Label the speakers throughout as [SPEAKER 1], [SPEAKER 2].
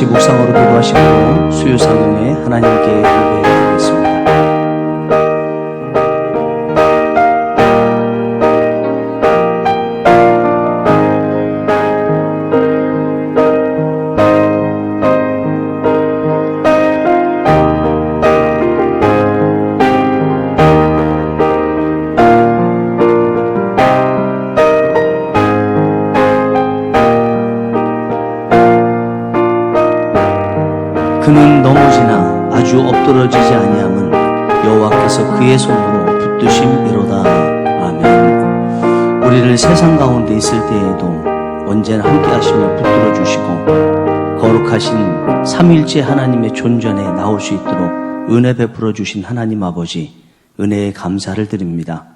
[SPEAKER 1] 같이 묵상으로 기도하시고 수요 상음에 하나님께 예배하겠습니다. 그는 넘어지나 아주 엎드러지지 아니함은 여호와께서 그의 손으로 붙드심이로다. 아멘. 우리를 세상 가운데 있을 때에도 언제나 함께 하시며 붙들어 주시고 거룩하신 삼일째 하나님의 존전에 나올 수 있도록 은혜 베풀어 주신 하나님 아버지, 은혜에 감사를 드립니다.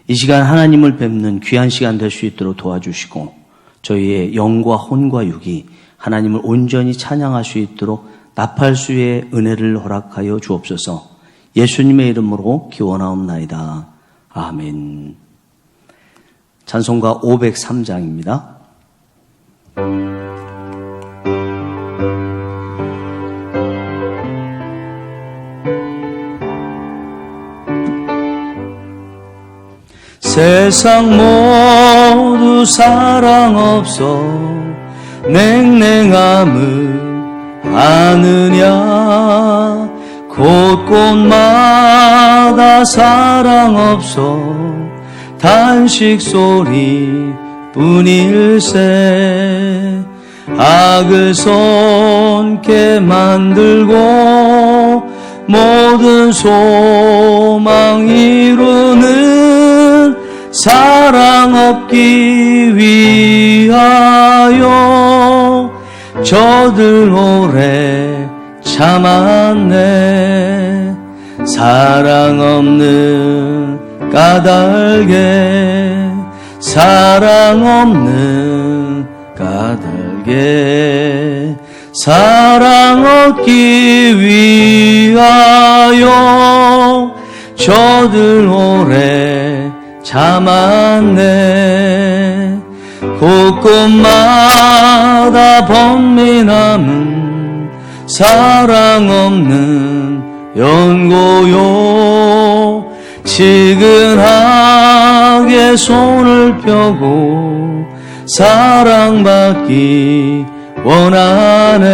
[SPEAKER 1] 이 시간 하나님을 뵙는 귀한 시간 될 수 있도록 도와주시고 저희의 영과 혼과 육이 하나님을 온전히 찬양할 수 있도록 나팔수의 은혜를 허락하여 주옵소서. 예수님의 이름으로 기원하옵나이다. 아멘. 찬송가 503장입니다. 세상 모두 사랑 없어 냉랭함을 아느냐. 곳곳마다 사랑 없어 단식 소리 뿐일세. 악을 손게 만들고 모든 소망 이루는 사랑 없기 위하여 저들 오래 참았네. 사랑 없는 까닭에 사랑 없는 까닭에 사랑 얻기 위하여 저들 오래 참았네. 곳곳마다 번민함은 사랑 없는 연고요. 지근하게 손을 펴고 사랑받기 원하네.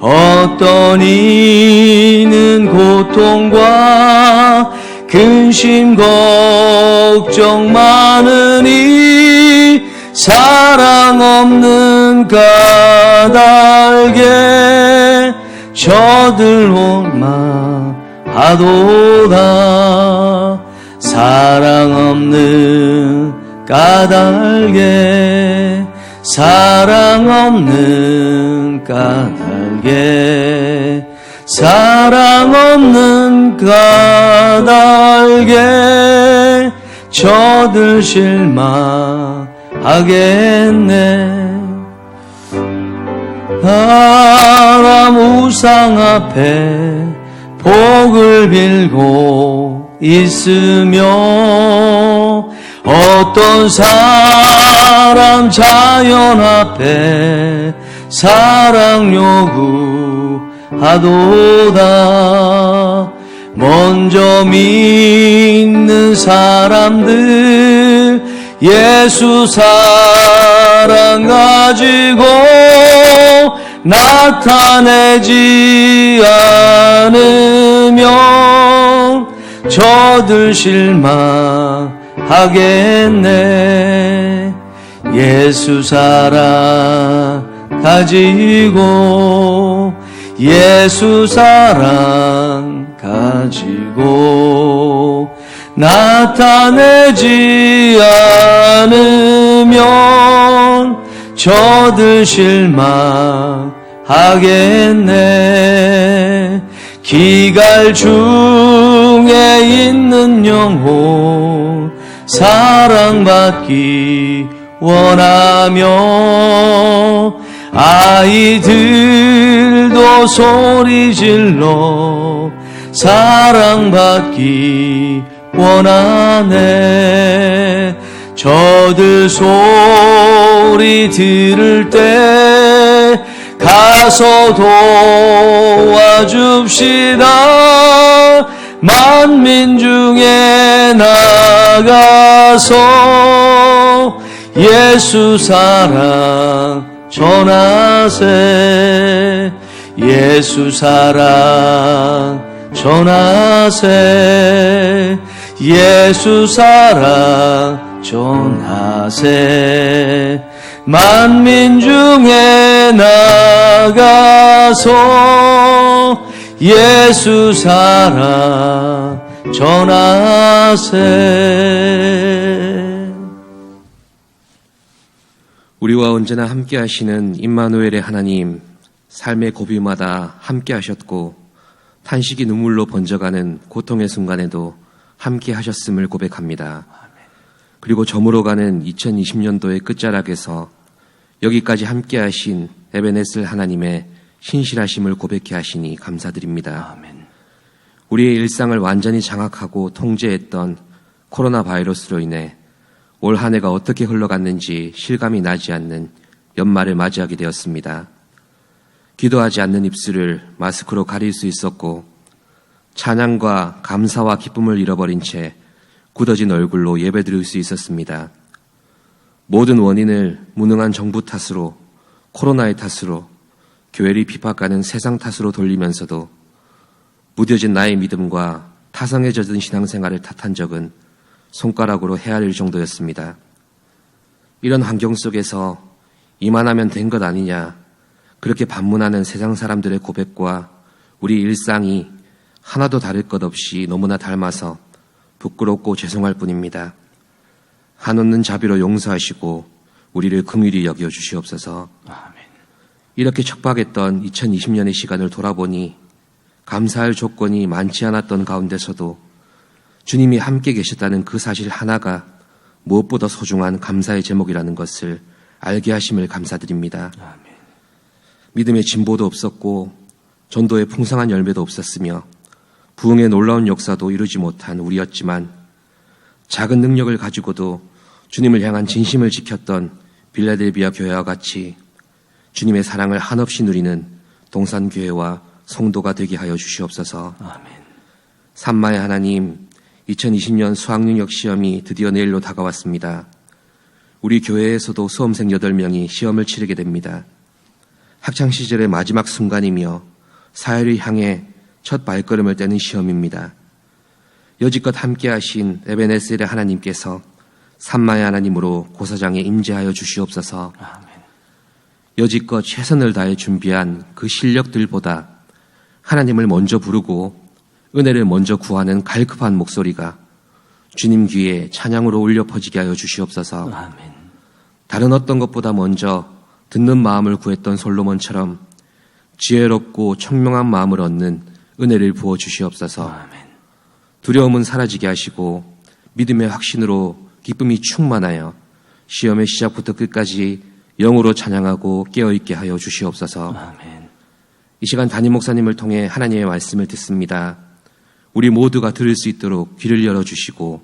[SPEAKER 1] 어떤 이는 고통과 근심 걱정 많으니 사랑 없는 까닭에 저들 원망하도다. 사랑 없는 까닭에 사랑 없는 까닭에 사랑 없는 까닭에 저들 실망하겠네. 사람 우상 앞에 복을 빌고 있으며 어떤 사람 자연 앞에 사랑 요구하도다. 먼저 믿는 사람들 예수 사랑 가지고 나타내지 않으면 저들 실망하겠네. 예수 사랑 가지고 예수 사랑 가지고 나타내지 않으면 저들 실망하겠네. 기갈 중에 있는 영혼 사랑받기 원하며 아이들도 소리질러 사랑받기 원하네. 저들 소리 들을 때 나가서 도와줍시다. 만민 중에 나가서 예수 사랑 전하세. 예수 사랑 전하세. 예수 사랑 전하세. 만민 중에 나가서 예수 사랑 전하세.
[SPEAKER 2] 우리와 언제나 함께 하시는 임마누엘의 하나님, 삶의 고비마다 함께 하셨고 탄식이 눈물로 번져가는 고통의 순간에도 함께 하셨음을 고백합니다. 그리고 저물어가는 2020년도의 끝자락에서 여기까지 함께 하신 에베네셀 하나님의 신실하심을 고백해 하시니 감사드립니다.
[SPEAKER 1] 아멘.
[SPEAKER 2] 우리의 일상을 완전히 장악하고 통제했던 코로나 바이러스로 인해 올 한 해가 어떻게 흘러갔는지 실감이 나지 않는 연말을 맞이하게 되었습니다. 기도하지 않는 입술을 마스크로 가릴 수 있었고 찬양과 감사와 기쁨을 잃어버린 채 굳어진 얼굴로 예배드릴 수 있었습니다. 모든 원인을 무능한 정부 탓으로, 코로나의 탓으로, 교회를 핍박하는 세상 탓으로 돌리면서도 무뎌진 나의 믿음과 타성에 젖은 신앙생활을 탓한 적은 손가락으로 헤아릴 정도였습니다. 이런 환경 속에서 이만하면 된 것 아니냐, 그렇게 반문하는 세상 사람들의 고백과 우리 일상이 하나도 다를 것 없이 너무나 닮아서 부끄럽고 죄송할 뿐입니다. 한없는 자비로 용서하시고 우리를 긍휼히 여겨 주시옵소서.
[SPEAKER 1] 아멘.
[SPEAKER 2] 이렇게 척박했던 2020년의 시간을 돌아보니 감사할 조건이 많지 않았던 가운데서도 주님이 함께 계셨다는 그 사실 하나가 무엇보다 소중한 감사의 제목이라는 것을 알게 하심을 감사드립니다.
[SPEAKER 1] 아멘.
[SPEAKER 2] 믿음의 진보도 없었고 전도의 풍성한 열매도 없었으며 부흥의 놀라운 역사도 이루지 못한 우리였지만 작은 능력을 가지고도 주님을 향한 진심을 지켰던 빌라델비아 교회와 같이 주님의 사랑을 한없이 누리는 동산교회와 성도가 되게 하여 주시옵소서.
[SPEAKER 1] 아멘.
[SPEAKER 2] 산마의 하나님, 2020년 수학능력 시험이 드디어 내일로 다가왔습니다. 우리 교회에서도 수험생 8명이 시험을 치르게 됩니다. 학창시절의 마지막 순간이며 사회를 향해 첫 발걸음을 떼는 시험입니다. 여지껏 함께하신 에베네셀의 하나님께서 산마의 하나님으로 고사장에 임재하여 주시옵소서.
[SPEAKER 1] 아멘.
[SPEAKER 2] 여지껏 최선을 다해 준비한 그 실력들보다 하나님을 먼저 부르고 은혜를 먼저 구하는 갈급한 목소리가 주님 귀에 찬양으로 울려 퍼지게 하여 주시옵소서.
[SPEAKER 1] 아멘.
[SPEAKER 2] 다른 어떤 것보다 먼저 듣는 마음을 구했던 솔로몬처럼 지혜롭고 청명한 마음을 얻는 은혜를 부어 주시옵소서.
[SPEAKER 1] 아멘.
[SPEAKER 2] 두려움은 사라지게 하시고 믿음의 확신으로 기쁨이 충만하여 시험의 시작부터 끝까지 영으로 찬양하고 깨어있게 하여 주시옵소서.
[SPEAKER 1] 아멘.
[SPEAKER 2] 이 시간 담임 목사님을 통해 하나님의 말씀을 듣습니다. 우리 모두가 들을 수 있도록 귀를 열어주시고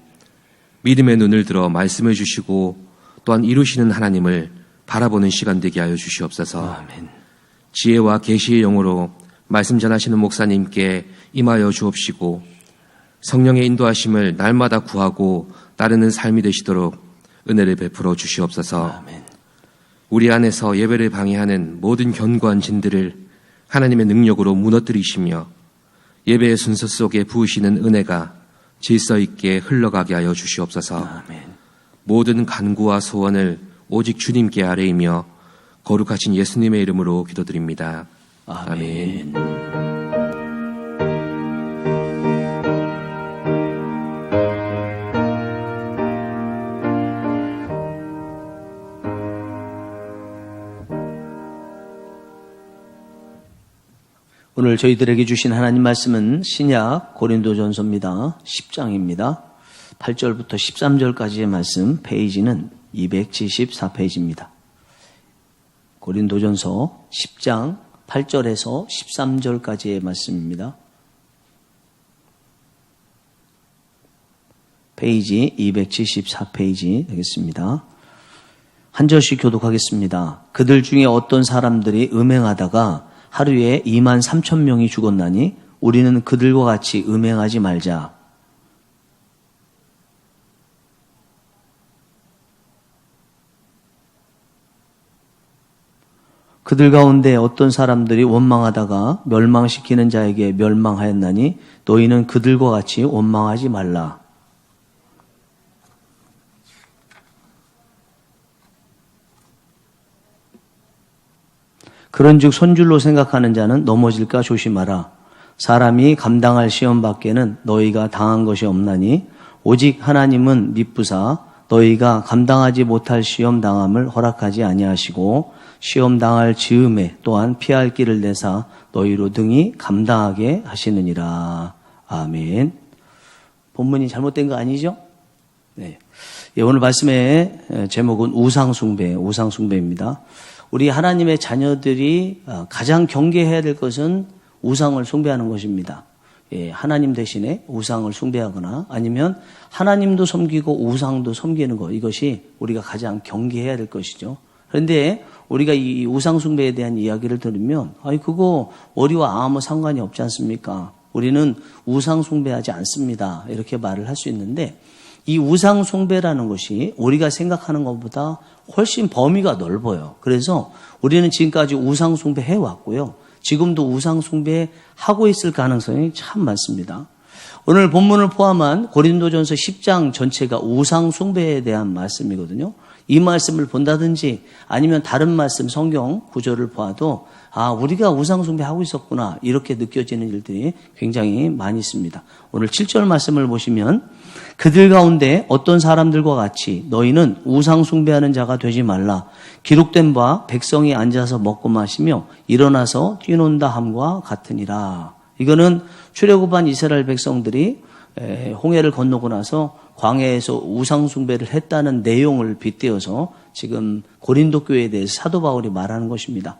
[SPEAKER 2] 믿음의 눈을 들어 말씀해 주시고 또한 이루시는 하나님을 바라보는 시간 되게 하여 주시옵소서.
[SPEAKER 1] 아멘.
[SPEAKER 2] 지혜와 계시의 영으로 말씀 전하시는 목사님께 임하여 주옵시고 성령의 인도하심을 날마다 구하고 따르는 삶이 되시도록 은혜를 베풀어 주시옵소서.
[SPEAKER 1] 아멘.
[SPEAKER 2] 우리 안에서 예배를 방해하는 모든 견고한 진들을 하나님의 능력으로 무너뜨리시며 예배의 순서 속에 부으시는 은혜가 질서 있게 흘러가게 하여 주시옵소서.
[SPEAKER 1] 아멘.
[SPEAKER 2] 모든 간구와 소원을 오직 주님께 아뢰이며 거룩하신 예수님의 이름으로 기도드립니다.
[SPEAKER 1] 아멘. 오늘 저희들에게 주신 하나님 말씀은 신약 고린도전서입니다. 10장입니다. 8절부터 13절까지의 말씀, 페이지는 274페이지입니다. 고린도전서 10장 8절에서 13절까지의 말씀입니다. 페이지 274페이지 되겠습니다. 한 절씩 교독하겠습니다. 그들 중에 어떤 사람들이 음행하다가 하루에 2만 3천 명이 죽었나니 우리는 그들과 같이 음행하지 말자. 그들 가운데 어떤 사람들이 원망하다가 멸망시키는 자에게 멸망하였나니 너희는 그들과 같이 원망하지 말라. 그런즉 손줄로 생각하는 자는 넘어질까 조심하라. 사람이 감당할 시험 밖에는 너희가 당한 것이 없나니 오직 하나님은 미쁘사 너희가 감당하지 못할 시험 당함을 허락하지 아니하시고 시험 당할 즈음에 또한 피할 길을 내사 너희로 등이 감당하게 하시느니라. 아멘. 본문이 잘못된 거 아니죠? 네. 오늘 말씀의 제목은 우상숭배입니다. 우리 하나님의 자녀들이 가장 경계해야 될 것은 우상을 숭배하는 것입니다. 하나님 대신에 우상을 숭배하거나 아니면 하나님도 섬기고 우상도 섬기는 것, 이것이 우리가 가장 경계해야 될 것이죠. 그런데 우리가 이 우상 숭배에 대한 이야기를 들으면 그거 우리와 아무 상관이 없지 않습니까? 우리는 우상 숭배하지 않습니다. 이렇게 말을 할 수 있는데 이 우상 숭배라는 것이 우리가 생각하는 것보다 훨씬 범위가 넓어요. 그래서 우리는 지금까지 우상 숭배해 왔고요. 지금도 우상 숭배하고 있을 가능성이 참 많습니다. 오늘 본문을 포함한 고린도전서 10장 전체가 우상 숭배에 대한 말씀이거든요. 이 말씀을 본다든지 아니면 다른 말씀 성경 구절을 보아도 우리가 우상 숭배하고 있었구나 이렇게 느껴지는 일들이 굉장히 많이 있습니다. 오늘 7절 말씀을 보시면 그들 가운데 어떤 사람들과 같이 너희는 우상 숭배하는 자가 되지 말라. 기록된 바 백성이 앉아서 먹고 마시며 일어나서 뛰논다 함과 같으니라. 이거는 출애굽한 이스라엘 백성들이 홍해를 건너고 나서 광야에서 우상 숭배를 했다는 내용을 빗대어서 지금 고린도 교회에 대해서 사도 바울이 말하는 것입니다.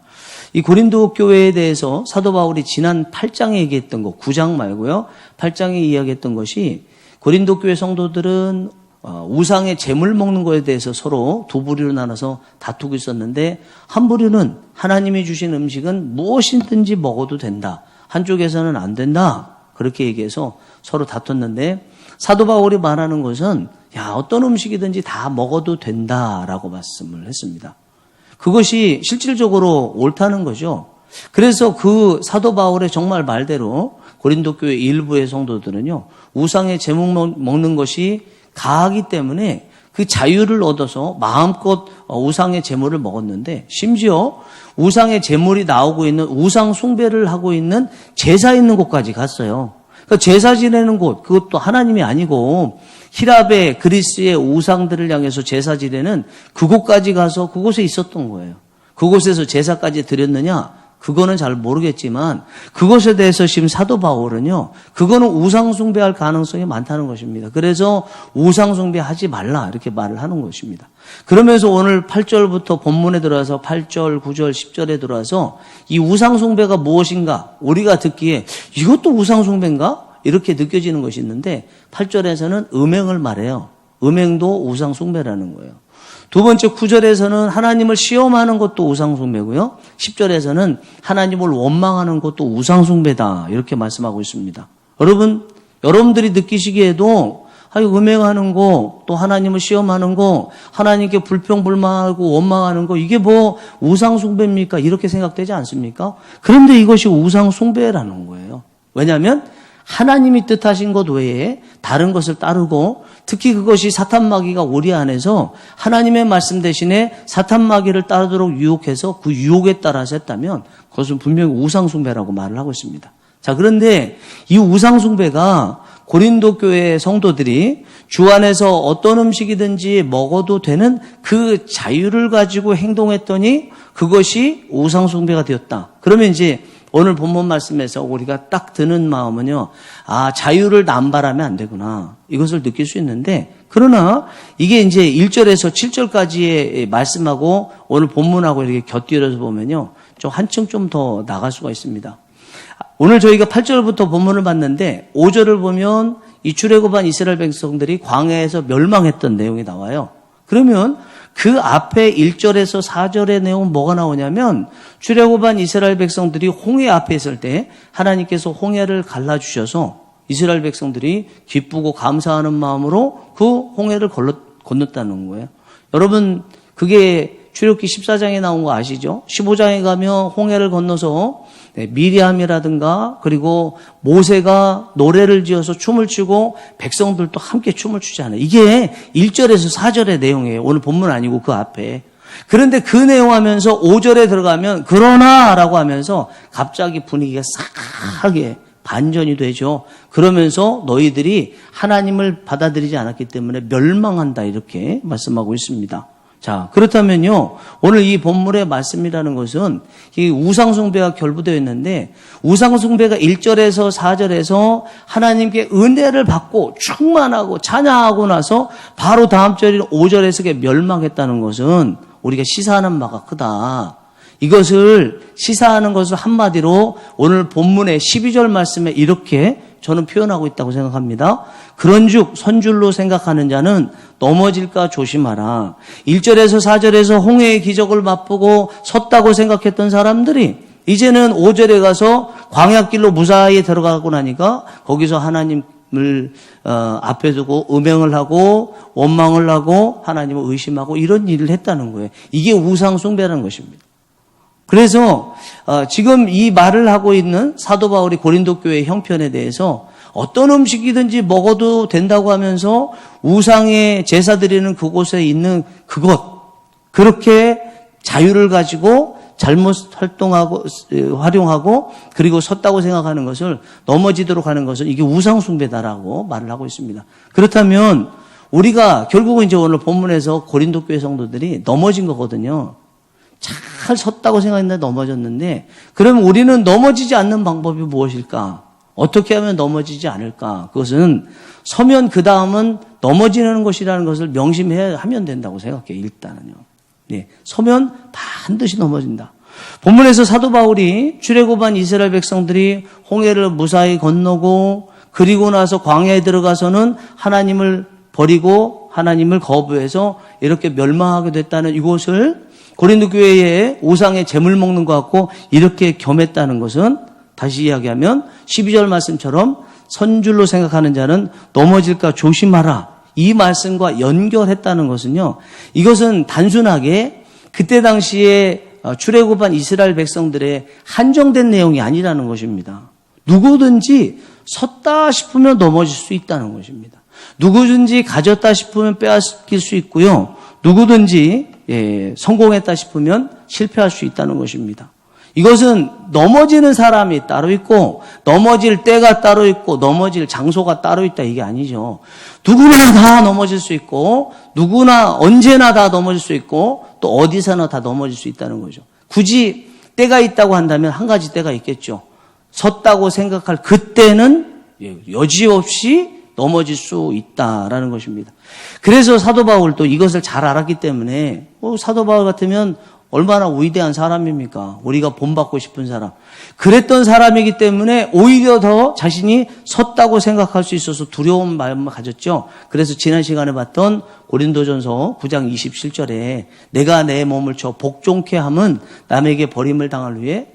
[SPEAKER 1] 이 고린도 교회에 대해서 사도 바울이 지난 8장에 얘기했던 거, 9장 말고요. 8장에 이야기했던 것이 고린도 교회 성도들은 우상의 제물 먹는 것에 대해서 서로 두 부류로 나눠서 다투고 있었는데 한 부류는 하나님이 주신 음식은 무엇이든지 먹어도 된다. 한쪽에서는 안 된다. 그렇게 얘기해서 서로 다퉜는데 사도 바울이 말하는 것은 어떤 음식이든지 다 먹어도 된다라고 말씀을 했습니다. 그것이 실질적으로 옳다는 거죠. 그래서 그 사도 바울의 정말 말대로 고린도 교회 일부의 성도들은요, 우상의 제물 먹는 것이 가하기 때문에 그 자유를 얻어서 마음껏 우상의 제물을 먹었는데 심지어 우상의 제물이 나오고 있는 우상 숭배를 하고 있는 제사 있는 곳까지 갔어요. 그러니까 제사 지내는 곳, 그것도 하나님이 아니고 히랍의 그리스의 우상들을 향해서 제사 지내는 그곳까지 가서 그곳에 있었던 거예요. 그곳에서 제사까지 드렸느냐? 그거는 잘 모르겠지만 그것에 대해서 지금 사도 바울은요, 그거는 우상 숭배할 가능성이 많다는 것입니다. 그래서 우상 숭배하지 말라 이렇게 말을 하는 것입니다. 그러면서 오늘 8절부터 본문에 들어와서 8절, 9절, 10절에 들어와서 이 우상 숭배가 무엇인가 우리가 듣기에 이것도 우상 숭배인가? 이렇게 느껴지는 것이 있는데 8절에서는 음행을 말해요. 음행도 우상 숭배라는 거예요. 두 번째 9절에서는 하나님을 시험하는 것도 우상숭배고요. 10절에서는 하나님을 원망하는 것도 우상숭배다. 이렇게 말씀하고 있습니다. 여러분들이 느끼시기에도 음행하는 거, 또 하나님을 시험하는 거, 하나님께 불평불만하고 원망하는 거, 이게 뭐 우상숭배입니까? 이렇게 생각되지 않습니까? 그런데 이것이 우상숭배라는 거예요. 왜냐하면 하나님이 뜻하신 것 외에 다른 것을 따르고 특히 그것이 사탄마귀가 우리 안에서 하나님의 말씀 대신에 사탄마귀를 따르도록 유혹해서 그 유혹에 따라서 했다면 그것은 분명히 우상숭배라고 말을 하고 있습니다. 자, 그런데 이 우상숭배가 고린도 교회 성도들이 주 안에서 어떤 음식이든지 먹어도 되는 그 자유를 가지고 행동했더니 그것이 우상숭배가 되었다. 그러면 이제 오늘 본문 말씀에서 우리가 딱 드는 마음은요, 자유를 남발하면 안 되구나. 이것을 느낄 수 있는데, 그러나 이게 이제 1절에서 7절까지의 말씀하고 오늘 본문하고 이렇게 곁들여서 보면요, 좀 한층 좀 더 나갈 수가 있습니다. 오늘 저희가 8절부터 본문을 봤는데 5절을 보면 이 출애굽한 이스라엘 백성들이 광야에서 멸망했던 내용이 나와요. 그러면 그 앞에 1절에서 4절의 내용은 뭐가 나오냐면 출애굽한 이스라엘 백성들이 홍해 앞에 있을 때 하나님께서 홍해를 갈라주셔서 이스라엘 백성들이 기쁘고 감사하는 마음으로 그 홍해를 건넜다는 거예요. 여러분 그게 출애굽기 14장에 나온 거 아시죠? 15장에 가면 홍해를 건너서 미리암이라든가 그리고 모세가 노래를 지어서 춤을 추고 백성들도 함께 춤을 추잖아요. 이게 1절에서 4절의 내용이에요. 오늘 본문 아니고 그 앞에. 그런데 그 내용 하면서 5절에 들어가면 그러나라고 하면서 갑자기 분위기가 싸하게 반전이 되죠. 그러면서 너희들이 하나님을 받아들이지 않았기 때문에 멸망한다 이렇게 말씀하고 있습니다. 자, 그렇다면요, 오늘 이 본문의 말씀이라는 것은 이 우상숭배가 결부되어 있는데, 우상숭배가 1절에서 4절에서 하나님께 은혜를 받고 충만하고 찬양하고 나서 바로 다음 절인 5절에서 멸망했다는 것은 우리가 시사하는 바가 크다. 이것을 시사하는 것을 한마디로 오늘 본문의 12절 말씀에 이렇게 저는 표현하고 있다고 생각합니다. 그런즉 선줄로 생각하는 자는 넘어질까 조심하라. 1절에서 4절에서 홍해의 기적을 맛보고 섰다고 생각했던 사람들이 이제는 5절에 가서 광야길로 무사히 들어가고 나니까 거기서 하나님을 앞에 두고 음행을 하고 원망을 하고 하나님을 의심하고 이런 일을 했다는 거예요. 이게 우상숭배라는 것입니다. 그래서 지금 이 말을 하고 있는 사도 바울이 고린도 교회 형편에 대해서 어떤 음식이든지 먹어도 된다고 하면서 우상의 제사 드리는 그곳에 있는 그렇게 자유를 가지고 잘못 활용하고 그리고 섰다고 생각하는 것을 넘어지도록 하는 것을 이게 우상숭배다라고 말을 하고 있습니다. 그렇다면 우리가 결국은 이제 오늘 본문에서 고린도 교회 성도들이 넘어진 거거든요. 잘 섰다고 생각했는데 넘어졌는데 그러면 우리는 넘어지지 않는 방법이 무엇일까? 어떻게 하면 넘어지지 않을까? 그것은 서면 그 다음은 넘어지는 것이라는 것을 명심해야 하면 된다고 생각해요. 일단은요. 네, 서면 반드시 넘어진다. 본문에서 사도 바울이 출애굽한 이스라엘 백성들이 홍해를 무사히 건너고 그리고 나서 광야에 들어가서는 하나님을 버리고 하나님을 거부해서 이렇게 멸망하게 됐다는 이것을 고린도 교회의 우상의 재물 먹는 것 같고 이렇게 겸했다는 것은 다시 이야기하면 12절 말씀처럼 선줄로 생각하는 자는 넘어질까 조심하라. 이 말씀과 연결했다는 것은요. 이것은 단순하게 그때 당시에 출애굽한 이스라엘 백성들의 한정된 내용이 아니라는 것입니다. 누구든지 섰다 싶으면 넘어질 수 있다는 것입니다. 누구든지 가졌다 싶으면 빼앗길 수 있고요. 누구든지 성공했다 싶으면 실패할 수 있다는 것입니다. 이것은 넘어지는 사람이 따로 있고 넘어질 때가 따로 있고 넘어질 장소가 따로 있다 이게 아니죠. 누구나 다 넘어질 수 있고 누구나 언제나 다 넘어질 수 있고 또 어디서나 다 넘어질 수 있다는 거죠. 굳이 때가 있다고 한다면 한 가지 때가 있겠죠. 섰다고 생각할 그때는 여지없이 넘어질 수 있다라는 것입니다. 그래서 사도 바울도 이것을 잘 알았기 때문에 사도 바울 같으면 얼마나 위대한 사람입니까? 우리가 본받고 싶은 사람. 그랬던 사람이기 때문에 오히려 더 자신이 섰다고 생각할 수 있어서 두려운 마음을 가졌죠. 그래서 지난 시간에 봤던 고린도전서 9장 27절에 내가 내 몸을 쳐 복종케 함은 남에게 버림을 당할 후에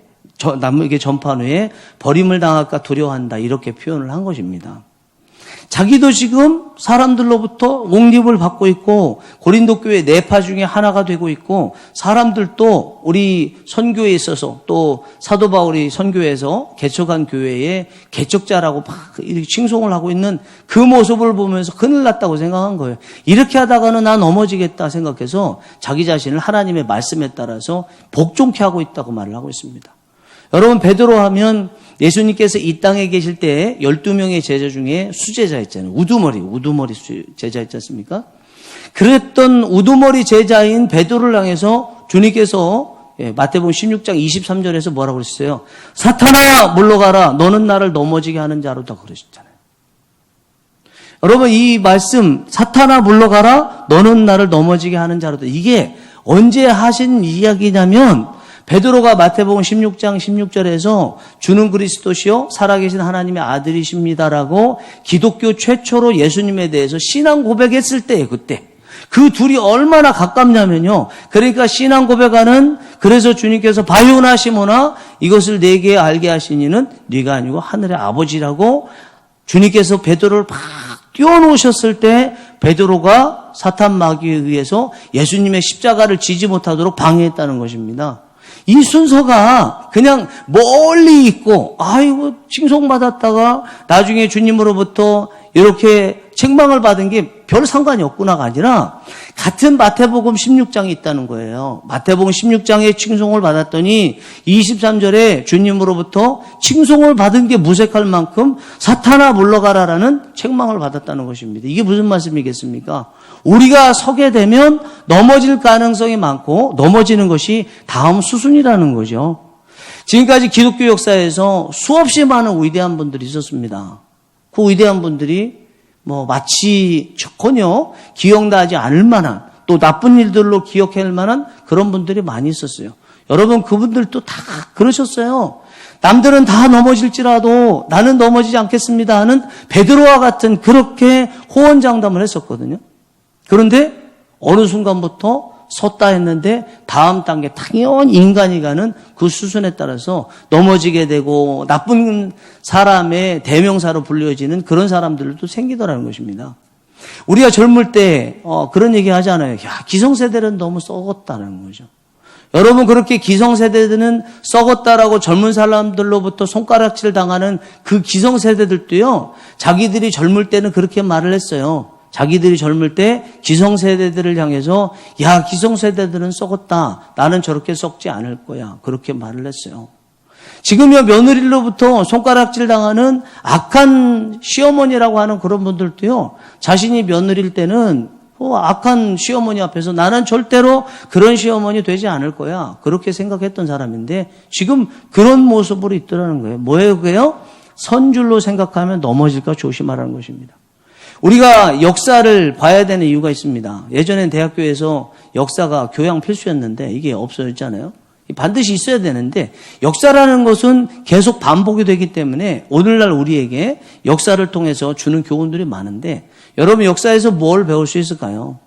[SPEAKER 1] 남에게 전파한 후에 버림을 당할까 두려워한다 이렇게 표현을 한 것입니다. 자기도 지금 사람들로부터 옹립을 받고 있고 고린도 교회 내파 중에 하나가 되고 있고 사람들도 우리 선교에 있어서 또 사도 바울이 선교에서 개척한 교회의 개척자라고 막 이렇게 칭송을 하고 있는 그 모습을 보면서 큰일 났다고 생각한 거예요. 이렇게 하다가는 나 넘어지겠다 생각해서 자기 자신을 하나님의 말씀에 따라서 복종케 하고 있다고 말을 하고 있습니다. 여러분 베드로 하면 예수님께서 이 땅에 계실 때 12명의 제자 중에 수제자 있잖아요. 우두머리 제자 있지 않습니까? 그랬던 우두머리 제자인 베드로를 향해서 주님께서 마태복음 16장 23절에서 뭐라고 그러셨어요? 사탄아 물러가라 너는 나를 넘어지게 하는 자로다 그러셨잖아요. 여러분 이 말씀 사탄아 물러가라 너는 나를 넘어지게 하는 자로다 이게 언제 하신 이야기냐면 베드로가 마태복음 16장 16절에서 주는 그리스도시요 살아계신 하나님의 아들이십니다라고 기독교 최초로 예수님에 대해서 신앙 고백했을 때예요. 그 둘이 얼마나 가깝냐면요. 그러니까 신앙 고백하는, 그래서 주님께서 바요나 시몬아 이것을 내게 알게 하신 이는 네가 아니고 하늘의 아버지라고 주님께서 베드로를 막 띄워놓으셨을 때 베드로가 사탄 마귀에 의해서 예수님의 십자가를 지지 못하도록 방해했다는 것입니다. 이 순서가 그냥 멀리 있고 아이고 칭송받았다가 나중에 주님으로부터 이렇게 책망을 받은 게 별 상관이 없구나가 아니라 같은 마태복음 16장이 있다는 거예요. 마태복음 16장에 칭송을 받았더니 23절에 주님으로부터 칭송을 받은 게 무색할 만큼 사탄아 물러가라라는 책망을 받았다는 것입니다. 이게 무슨 말씀이겠습니까? 우리가 서게 되면 넘어질 가능성이 많고 넘어지는 것이 다음 수순이라는 거죠. 지금까지 기독교 역사에서 수없이 많은 위대한 분들이 있었습니다. 그 위대한 분들이 마치 전혀 기억나지 않을 만한, 또 나쁜 일들로 기억할 만한 그런 분들이 많이 있었어요. 여러분, 그분들도 다 그러셨어요. 남들은 다 넘어질지라도 나는 넘어지지 않겠습니다 하는 베드로와 같은 그렇게 호언장담을 했었거든요. 그런데 어느 순간부터 섰다 했는데 다음 단계 당연히 인간이 가는 그 수순에 따라서 넘어지게 되고 나쁜 사람의 대명사로 불려지는 그런 사람들도 생기더라는 것입니다. 우리가 젊을 때 그런 얘기 하잖아요. 야, 기성세대는 너무 썩었다는 거죠. 여러분, 그렇게 기성세대들은 썩었다라고 젊은 사람들로부터 손가락질 당하는 그 기성세대들도요, 자기들이 젊을 때는 그렇게 말을 했어요. 자기들이 젊을 때 기성세대들을 향해서 야, 기성세대들은 썩었다. 나는 저렇게 썩지 않을 거야. 그렇게 말을 했어요. 지금요, 며느리로부터 손가락질 당하는 악한 시어머니라고 하는 그런 분들도요, 자신이 며느리일 때는 악한 시어머니 앞에서 나는 절대로 그런 시어머니 되지 않을 거야. 그렇게 생각했던 사람인데 지금 그런 모습으로 있더라는 거예요. 뭐예요, 그게요? 선줄로 생각하면 넘어질까 조심하라는 것입니다. 우리가 역사를 봐야 되는 이유가 있습니다. 예전엔 대학교에서 역사가 교양 필수였는데 이게 없어졌잖아요. 반드시 있어야 되는데 역사라는 것은 계속 반복이 되기 때문에 오늘날 우리에게 역사를 통해서 주는 교훈들이 많은데 여러분, 역사에서 뭘 배울 수 있을까요?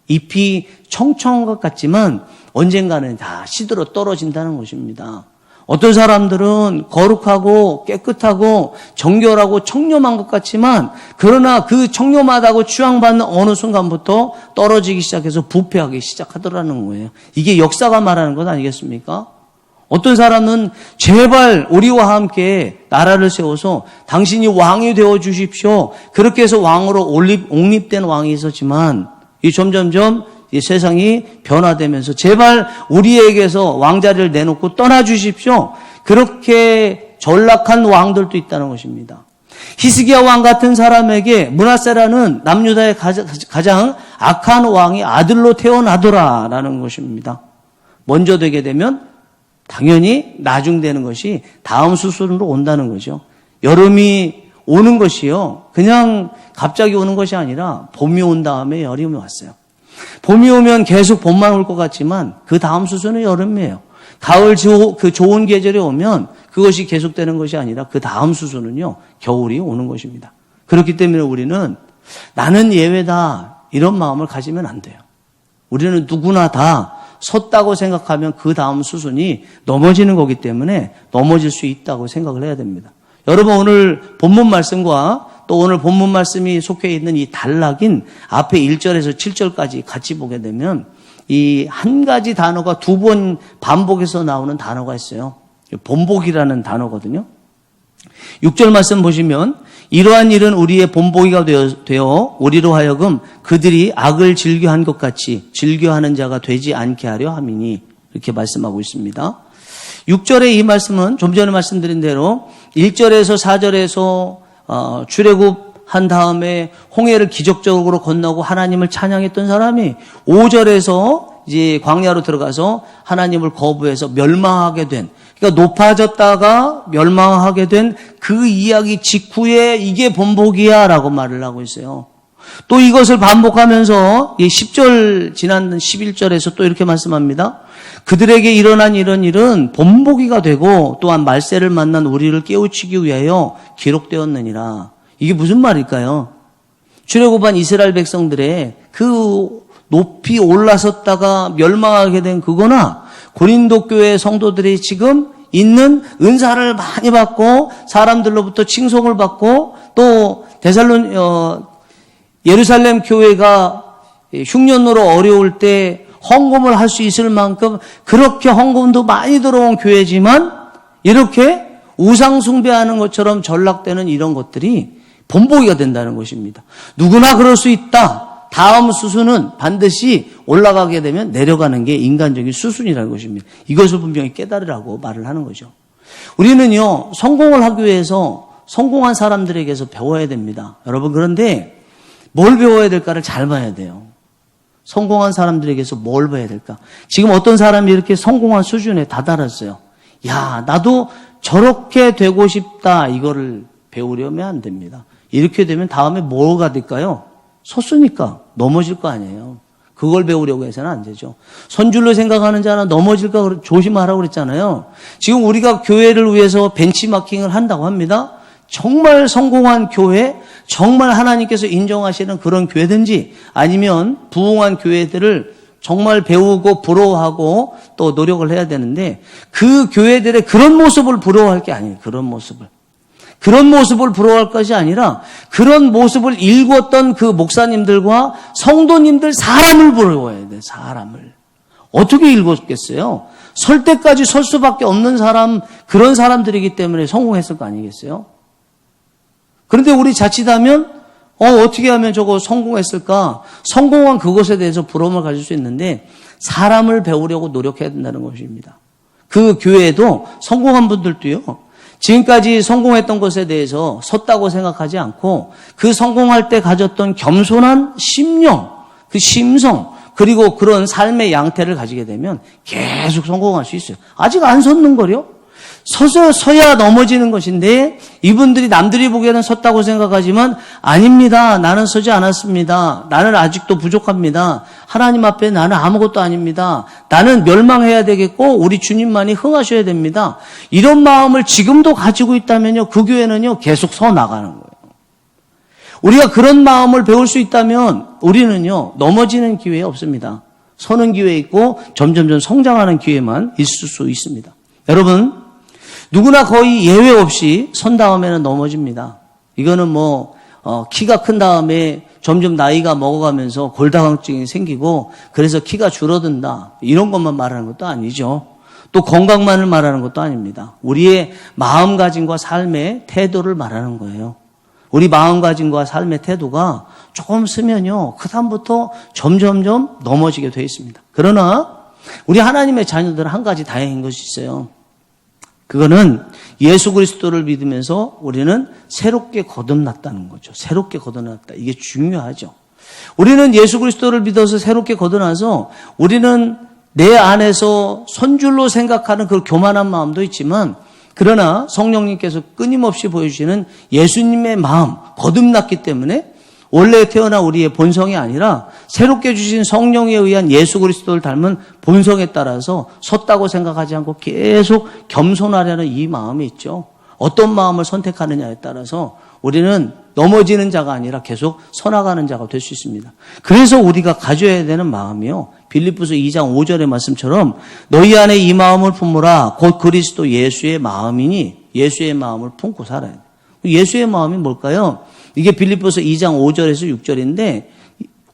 [SPEAKER 1] 잎이 청청한 것 같지만 언젠가는 다 시들어 떨어진다는 것입니다. 어떤 사람들은 거룩하고 깨끗하고 정결하고 청렴한 것 같지만 그러나 그 청렴하다고 추앙받는 어느 순간부터 떨어지기 시작해서 부패하기 시작하더라는 거예요. 이게 역사가 말하는 것 아니겠습니까? 어떤 사람은 제발 우리와 함께 나라를 세워서 당신이 왕이 되어 주십시오. 그렇게 해서 왕으로 옹립된 왕이 있었지만 이 점점점 이 세상이 변화되면서 제발 우리에게서 왕자리를 내놓고 떠나주십시오. 그렇게 전락한 왕들도 있다는 것입니다. 히스기야 왕 같은 사람에게 므낫세라는 남유다의 가장 악한 왕이 아들로 태어나더라라는 것입니다. 먼저 되게 되면 당연히 나중되는 것이 다음 수순으로 온다는 거죠. 여름이 오는 것이요, 그냥 갑자기 오는 것이 아니라 봄이 온 다음에 여름이 왔어요. 봄이 오면 계속 봄만 올 것 같지만 그 다음 수순은 여름이에요. 가을 그 좋은 계절이 오면 그것이 계속되는 것이 아니라 그 다음 수순은요, 겨울이 오는 것입니다. 그렇기 때문에 우리는 나는 예외다 이런 마음을 가지면 안 돼요. 우리는 누구나 다 섰다고 생각하면 그 다음 수순이 넘어지는 거기 때문에 넘어질 수 있다고 생각을 해야 됩니다. 여러분, 오늘 본문 말씀과 또 오늘 본문 말씀이 속해 있는 이 단락인 앞에 1절에서 7절까지 같이 보게 되면 이 한 가지 단어가 두 번 반복해서 나오는 단어가 있어요. 본복이라는 단어거든요. 6절 말씀 보시면 이러한 일은 우리의 본보기가 되어 우리로 하여금 그들이 악을 즐겨한 것 같이 즐겨하는 자가 되지 않게 하려 함이니 이렇게 말씀하고 있습니다. 6절의 이 말씀은 좀 전에 말씀드린 대로 1절에서 4절에서 출애굽한 다음에 홍해를 기적적으로 건너고 하나님을 찬양했던 사람이 5절에서 이제 광야로 들어가서 하나님을 거부해서 멸망하게 된, 그러니까 높아졌다가 멸망하게 된 그 이야기 직후에 이게 본복이야 라고 말을 하고 있어요. 또 이것을 반복하면서 10절 지난 11절에서 또 이렇게 말씀합니다. 그들에게 일어난 이런 일은 본보기가 되고 또한 말세를 만난 우리를 깨우치기 위하여 기록되었느니라. 이게 무슨 말일까요? 출애굽한 이스라엘 백성들의 그 높이 올라섰다가 멸망하게 된 그거나 고린도 교회 성도들이 지금 있는 은사를 많이 받고 사람들로부터 칭송을 받고 또 예루살렘 교회가 흉년으로 어려울 때 헌금을 할 수 있을 만큼 그렇게 헌금도 많이 들어온 교회지만 이렇게 우상 숭배하는 것처럼 전락되는 이런 것들이 본보기가 된다는 것입니다. 누구나 그럴 수 있다. 다음 수순은 반드시 올라가게 되면 내려가는 게 인간적인 수순이라는 것입니다. 이것을 분명히 깨달으라고 말을 하는 거죠. 우리는요, 성공을 하기 위해서 성공한 사람들에게서 배워야 됩니다. 여러분, 그런데 뭘 배워야 될까를 잘 봐야 돼요. 성공한 사람들에게서 뭘 배워야 될까? 지금 어떤 사람이 이렇게 성공한 수준에 다다랐어요. 야, 나도 저렇게 되고 싶다. 이거를 배우려면 안 됩니다. 이렇게 되면 다음에 뭐가 될까요? 섰으니까 넘어질 거 아니에요. 그걸 배우려고 해서는 안 되죠. 선줄로 생각하는 자는 넘어질까 조심하라고 그랬잖아요. 지금 우리가 교회를 위해서 벤치마킹을 한다고 합니다. 정말 성공한 교회, 정말 하나님께서 인정하시는 그런 교회든지 아니면 부흥한 교회들을 정말 배우고 부러워하고 또 노력을 해야 되는데 그 교회들의 그런 모습을 부러워할 게 아니에요. 그런 모습을 부러워할 것이 아니라 그런 모습을 일구었던 그 목사님들과 성도님들 사람을 부러워해야 돼. 사람을. 어떻게 일구었겠어요? 설 때까지 설 수밖에 없는 사람, 그런 사람들이기 때문에 성공했을 거 아니겠어요? 그런데 우리 자칫하면 어떻게 하면 저거 성공했을까? 성공한 그것에 대해서 부러움을 가질 수 있는데 사람을 배우려고 노력해야 된다는 것입니다. 그 교회에도 성공한 분들도요. 지금까지 성공했던 것에 대해서 섰다고 생각하지 않고 그 성공할 때 가졌던 겸손한 심령, 그 심성, 그리고 그런 삶의 양태를 가지게 되면 계속 성공할 수 있어요. 아직 안 섰는걸요? 서야 넘어지는 것인데 이분들이 남들이 보기에는 섰다고 생각하지만 아닙니다. 나는 서지 않았습니다. 나는 아직도 부족합니다. 하나님 앞에 나는 아무것도 아닙니다. 나는 멸망해야 되겠고 우리 주님만이 흥하셔야 됩니다. 이런 마음을 지금도 가지고 있다면요. 그 교회는요. 계속 서 나가는 거예요. 우리가 그런 마음을 배울 수 있다면 우리는요. 넘어지는 기회 없습니다. 서는 기회 있고 점점점 성장하는 기회만 있을 수 있습니다. 여러분 누구나 거의 예외 없이 선 다음에는 넘어집니다. 이거는 키가 큰 다음에 점점 나이가 먹어가면서 골다공증이 생기고 그래서 키가 줄어든다. 이런 것만 말하는 것도 아니죠. 또 건강만을 말하는 것도 아닙니다. 우리의 마음가짐과 삶의 태도를 말하는 거예요. 우리 마음가짐과 삶의 태도가 조금 쓰면요. 그다음부터 점점점 넘어지게 되어 있습니다. 그러나 우리 하나님의 자녀들은 한 가지 다행인 것이 있어요. 그거는 예수 그리스도를 믿으면서 우리는 새롭게 거듭났다는 거죠. 새롭게 거듭났다. 이게 중요하죠. 우리는 예수 그리스도를 믿어서 새롭게 거듭나서 우리는 내 안에서 선줄로 생각하는 그 교만한 마음도 있지만 그러나 성령님께서 끊임없이 보여주시는 예수님의 마음, 거듭났기 때문에 원래 태어난 우리의 본성이 아니라 새롭게 주신 성령에 의한 예수 그리스도를 닮은 본성에 따라서 섰다고 생각하지 않고 계속 겸손하려는 이 마음이 있죠. 어떤 마음을 선택하느냐에 따라서 우리는 넘어지는 자가 아니라 계속 서나가는 자가 될 수 있습니다. 그래서 우리가 가져야 되는 마음이요. 빌립보서 2장 5절의 말씀처럼 너희 안에 이 마음을 품으라. 곧 그리스도 예수의 마음이니 예수의 마음을 품고 살아야 돼요. 예수의 마음이 뭘까요? 이게 빌립보서 2장 5절에서 6절인데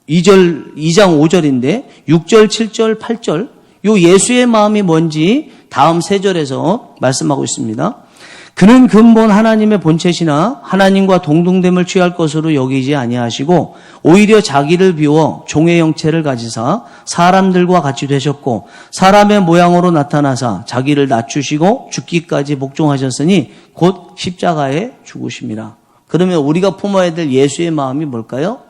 [SPEAKER 1] 2장 5절인데 6절, 7절, 8절 요 예수의 마음이 뭔지 다음 3절에서 말씀하고 있습니다. 그는 근본 하나님의 본체시나 하나님과 동등됨을 취할 것으로 여기지 아니하시고 오히려 자기를 비워 종의 형체를 가지사 사람들과 같이 되셨고 사람의 모양으로 나타나사 자기를 낮추시고 죽기까지 복종하셨으니 곧 십자가에 죽으심이라. 그러면 우리가 품어야 될 예수의 마음이 뭘까요?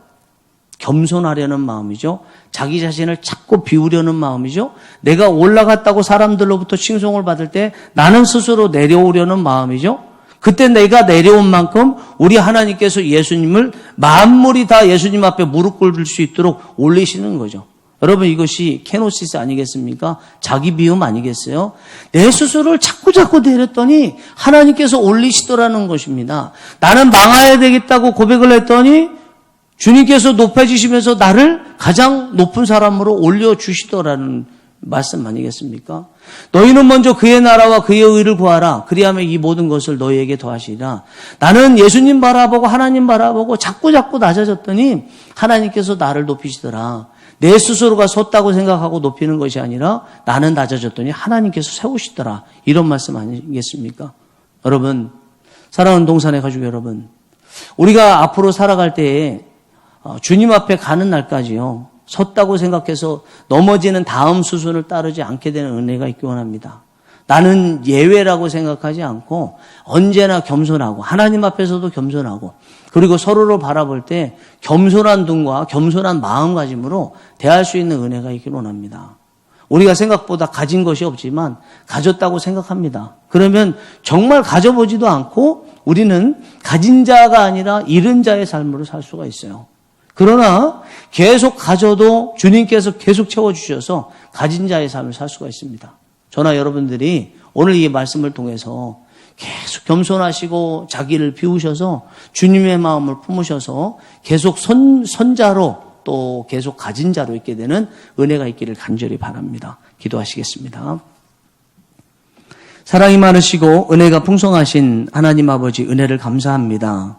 [SPEAKER 1] 겸손하려는 마음이죠. 자기 자신을 자꾸 비우려는 마음이죠. 내가 올라갔다고 사람들로부터 칭송을 받을 때 나는 스스로 내려오려는 마음이죠. 그때 내가 내려온 만큼 우리 하나님께서 예수님을 만물이 다 예수님 앞에 무릎 꿇을 수 있도록 올리시는 거죠. 여러분 이것이 케노시스 아니겠습니까? 자기 비움 아니겠어요? 내 스스로를 자꾸 내렸더니 하나님께서 올리시더라는 것입니다. 나는 망해야 되겠다고 고백을 했더니 주님께서 높아지시면서 나를 가장 높은 사람으로 올려주시더라는 말씀 아니겠습니까? 너희는 먼저 그의 나라와 그의 의를 구하라. 그리하면 이 모든 것을 너희에게 더하시리라. 나는 예수님 바라보고 하나님 바라보고 자꾸 낮아졌더니 하나님께서 나를 높이시더라. 내 스스로가 섰다고 생각하고 높이는 것이 아니라 나는 낮아졌더니 하나님께서 세우시더라. 이런 말씀 아니겠습니까? 여러분, 사랑하는 동산의 가족 여러분, 우리가 앞으로 살아갈 때에 주님 앞에 가는 날까지요, 섰다고 생각해서 넘어지는 다음 수순을 따르지 않게 되는 은혜가 있기 원합니다. 나는 예외라고 생각하지 않고 언제나 겸손하고 하나님 앞에서도 겸손하고 그리고 서로를 바라볼 때 겸손한 눈과 겸손한 마음가짐으로 대할 수 있는 은혜가 있기 원합니다. 우리가 생각보다 가진 것이 없지만 가졌다고 생각합니다. 그러면 정말 가져보지도 않고 우리는 가진 자가 아니라 잃은 자의 삶으로 살 수가 있어요. 그러나 계속 가져도 주님께서 계속 채워주셔서 가진 자의 삶을 살 수가 있습니다. 저나 여러분들이 오늘 이 말씀을 통해서 계속 겸손하시고 자기를 비우셔서 주님의 마음을 품으셔서 계속 선자로 또 계속 가진 자로 있게 되는 은혜가 있기를 간절히 바랍니다. 기도하시겠습니다. 사랑이 많으시고 은혜가 풍성하신 하나님 아버지 은혜를 감사합니다.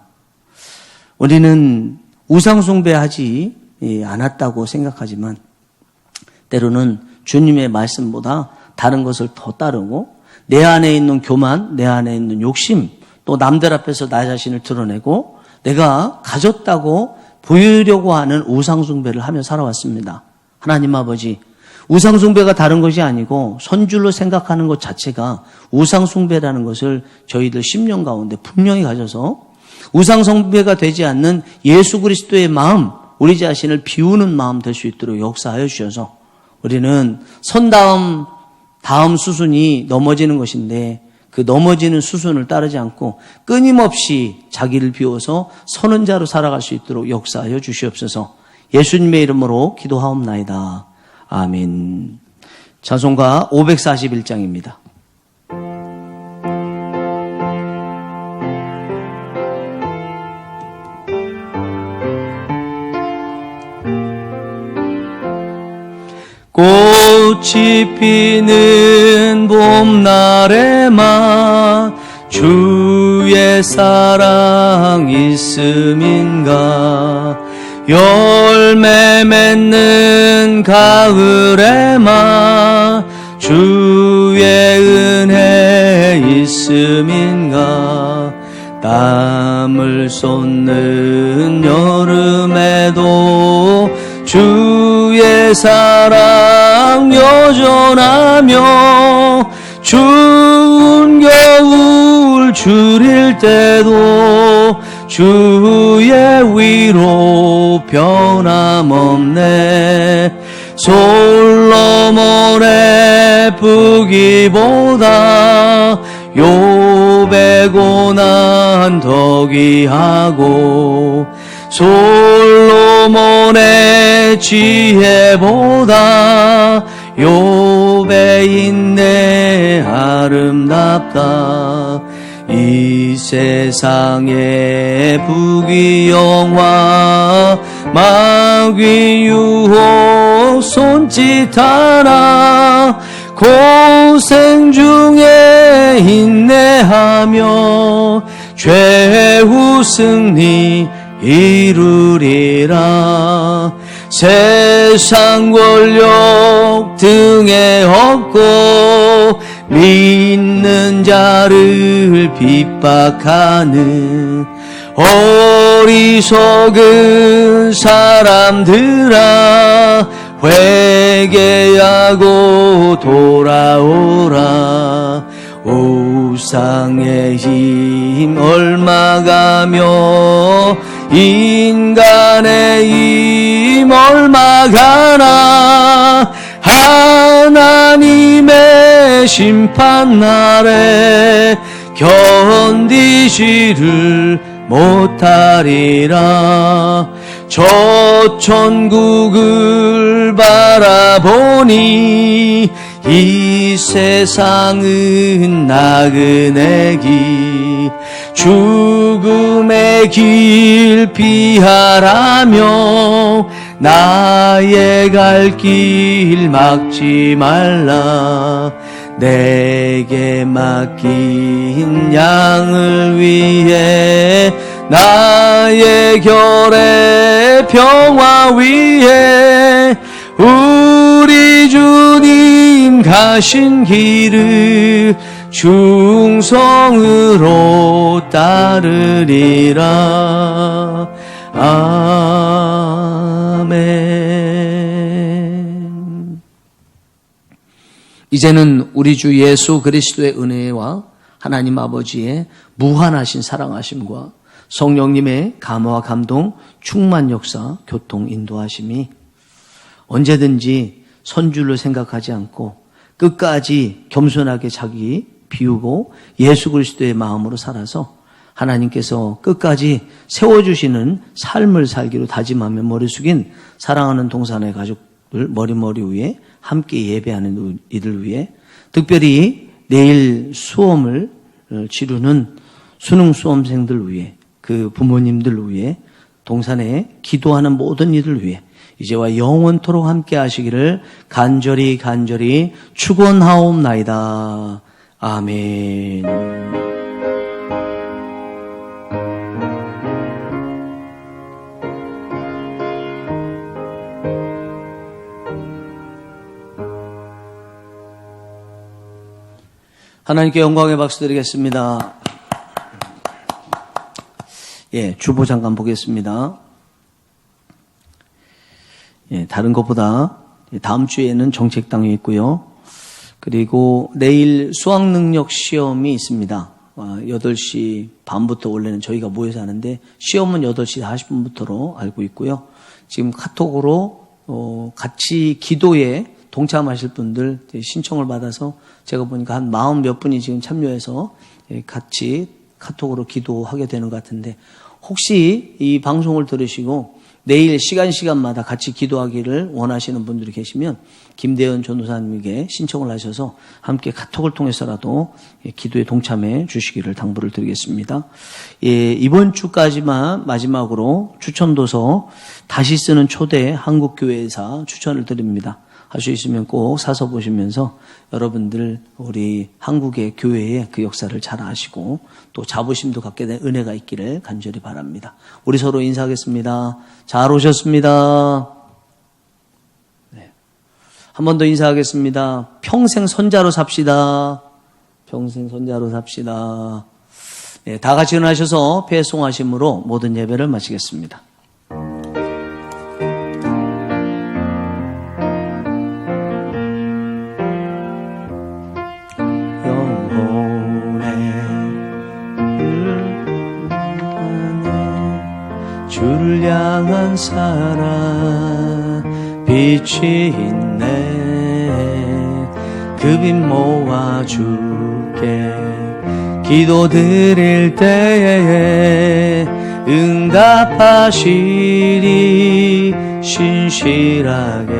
[SPEAKER 1] 우리는 우상숭배하지 않았다고 생각하지만 때로는 주님의 말씀보다 다른 것을 더 따르고 내 안에 있는 교만, 내 안에 있는 욕심, 또 남들 앞에서 나 자신을 드러내고 내가 가졌다고 보이려고 하는 우상숭배를 하며 살아왔습니다. 하나님 아버지, 우상숭배가 다른 것이 아니고 선줄로 생각하는 것 자체가 우상숭배라는 것을 저희들 10년 가운데 분명히 가져서 우상숭배가 되지 않는 예수 그리스도의 마음, 우리 자신을 비우는 마음 될 수 있도록 역사하여 주셔서 우리는 선 다음 수순이 넘어지는 것인데 그 넘어지는 수순을 따르지 않고 끊임없이 자기를 비워서 서는 자로 살아갈 수 있도록 역사하여 주시옵소서. 예수님의 이름으로 기도하옵나이다. 아멘. 찬송가 541장입니다. 꽃이 피는 봄날에만 주의 사랑 있음인가 열매 맺는 가을에만 주의 은혜 있음인가 땀을 쏟는 여름에도 주의 사랑 여전하며 추운 겨울 줄일 때도 주의 위로 변함없네 솔로몬의 부귀보다 욥의 고난 더 귀하고 솔로몬의 지혜보다 욥의 인내 아름답다 이 세상의 부귀영화 마귀 유혹 손짓 하나 고생 중에 인내하며 최후 승리 이루리라 세상 권력 등에 업고 믿는 자를 핍박하는 어리석은 사람들아 회개하고 돌아오라 우상의 힘 얼마가며 인간의 힘 얼마가나 하나님의 심판날에 견디지를 못하리라 저 천국을 바라보니 이 세상은 나그네기 죽음의 남의 길 피하라며 나의 갈 길 막지 말라. 내게 맡긴 양을 위해 나의 결의 평화 위에 우리 주님 가신 길을 충성으로 따르리라. 아멘. 이제는 우리 주 예수 그리스도의 은혜와 하나님 아버지의 무한하신 사랑하심과 성령님의 감화와 감동, 충만 역사, 교통 인도하심이 언제든지 선줄로 생각하지 않고 끝까지 겸손하게 자기 비우고 예수 그리스도의 마음으로 살아서 하나님께서 끝까지 세워주시는 삶을 살기로 다짐하며 머리 숙인 사랑하는 동산의 가족들 머리 위에 함께 예배하는 이들 위해 특별히 내일 수험을 치르는 수능 수험생들 위해 그 부모님들 위해 동산에 기도하는 모든 이들 위해 이제와 영원토록 함께 하시기를 간절히 축원하옵나이다. 아멘. 하나님께 영광의 박수 드리겠습니다. 예, 주보 잠깐 보겠습니다. 예, 다른 것보다 다음 주에는 정책당이 있고요. 그리고 내일 수학능력 시험이 있습니다. 8시 반부터 원래는 저희가 모여서 하는데 시험은 8시 40분부터로 알고 있고요. 지금 카톡으로 같이 기도에 동참하실 분들 신청을 받아서 제가 보니까 한 40 몇 분이 지금 참여해서 같이 카톡으로 기도하게 되는 것 같은데 혹시 이 방송을 들으시고 내일 시간마다 같이 기도하기를 원하시는 분들이 계시면 김대현 전도사님에게 신청을 하셔서 함께 카톡을 통해서라도 기도에 동참해 주시기를 당부를 드리겠습니다. 예, 이번 주까지만 마지막으로 추천도서 다시 쓰는 초대 한국교회사 추천을 드립니다. 할 수 있으면 꼭 사서 보시면서 여러분들 우리 한국의 교회의 그 역사를 잘 아시고 또 자부심도 갖게 된 은혜가 있기를 간절히 바랍니다. 우리 서로 인사하겠습니다. 잘 오셨습니다. 네. 한 번 더 인사하겠습니다. 평생 손자로 삽시다. 평생 손자로 삽시다. 네, 다 같이 일어나셔서 배송하심으로 모든 예배를 마치겠습니다. 주를 향한 사랑 빛이 있네. 그 빛 모아줄게. 기도 드릴 때에 응답하시리 신실하게.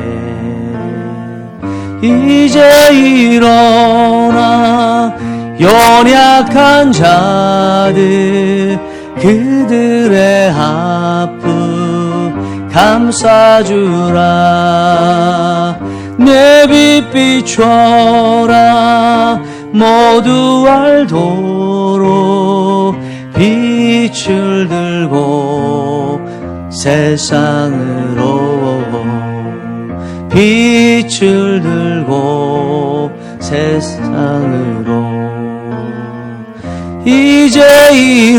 [SPEAKER 1] 이제 일어나 연약한 자들 그들의 아픔 감싸주라. 내 빛 비춰라. 모두 알도록 빛을 들고 세상으로 빛을 들고 세상으로. 이제 일어나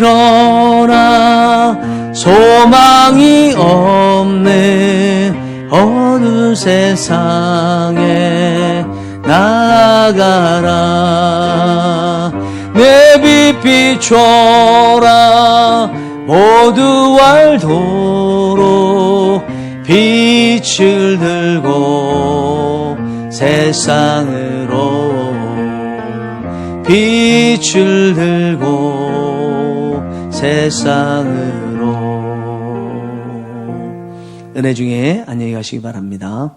[SPEAKER 1] 소망이 없는 어두운 세상에 나아가라. 내 빛 비춰라. 모두 알도록 빛을 들고 세상으로 빛을 들고 세상으로. 은혜 중에 안녕히 가시기 바랍니다.